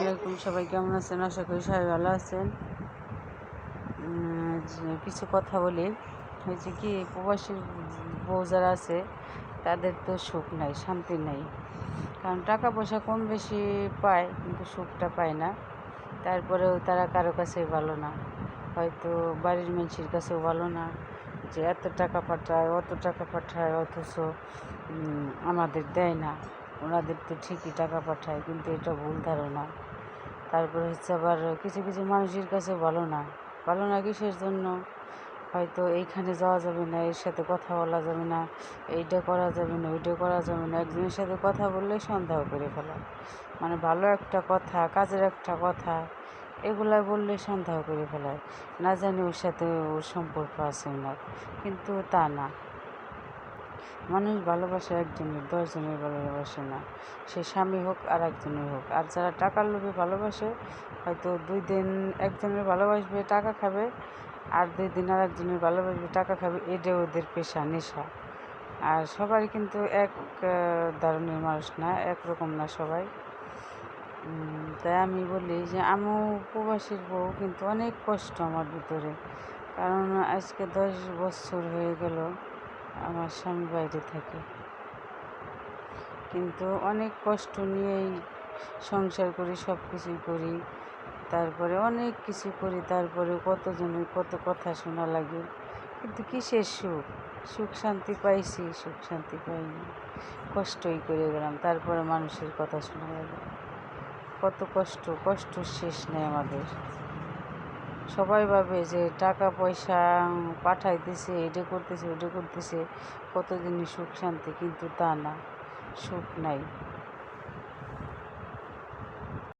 আলাইকুম, সবাই কেমন আছেন? আশা করি সবাই ভালো আছেন। কিছু কথা বলি। হয়েছে কি, প্রবাসী বউ যারা আছে তাদের তো সুখ নাই, শান্তি নাই। কারণ টাকা পয়সা কম বেশি পায়, কিন্তু সুখটা পায় না। তারপরেও তারা কারো কাছেই ভালো না, হয়তো বাড়ির মানুষের কাছেও ভালো না, যে এত টাকা পাঠায় অত টাকা পাঠায়, অথচ আমাদের দেয় না। ওনাদের তো ঠিকই টাকা পাঠায়, কিন্তু এটা ভুল ধারণা। তারপরে হচ্ছে আবার কিছু কিছু মানুষের কাছে ভালো না। ভালো না কিসের জন্য? হয়তো এইখানে যাওয়া যাবে না, এর সাথে কথা বলা যাবে না, এইটা করা যাবে না, ওইটা করা যাবে না। একজনের সাথে কথা বললে সন্দেহ করে ফেলা, মানে ভালো একটা কথা, কাজের একটা কথা, এগুলা বললে সন্দেহ করে ফেলায়, না জানি ওর সাথে ওর সম্পর্ক আছে ওনার, কিন্তু তা না। মানুষ ভালোবাসে একজনের, 10 জনের ভালোবাসে না। সে স্বামী হোক আর একজনের হোক। আর যারা টাকার লোভে ভালোবাসে, হয়তো 2 দিন একজনের ভালোবাসবে, টাকা খাবে, আর 2 দিন আর একজনের ভালোবাসবে, টাকা খাবে। এটা ওদের পেশা, নেশা। আর সবাই কিন্তু এক ধরনের মানুষ না, একরকম না সবাই। তাই আমি বলি যে আমিও প্রবাসীর বউ, কিন্তু অনেক কষ্ট আমার ভিতরে। কারণ আজকে 10 বছর হয়ে গেল আমার স্বামী বাইরে থাকে, কিন্তু অনেক কষ্ট নিয়েই সংসার করি, সব কিছুই করি, তারপরে অনেক কিছু করি, তারপরে কতজনের কত কথা শোনা লাগে। কিন্তু কিসের সুখ? সুখ শান্তি পাইছি? সুখ শান্তি পাইনি, কষ্টই করে গেলাম, তারপরে মানুষের কথা শোনা লাগে। কত কষ্ট, কষ্ট শেষ নেই আমাদের। সবাই ভাবে যে টাকা পয়সা পাঠাইতেছে, এটা করতেছে, ওটা করতেছে, কতদিনই সুখ শান্তি, কিন্তু তা না, সুখ নাই।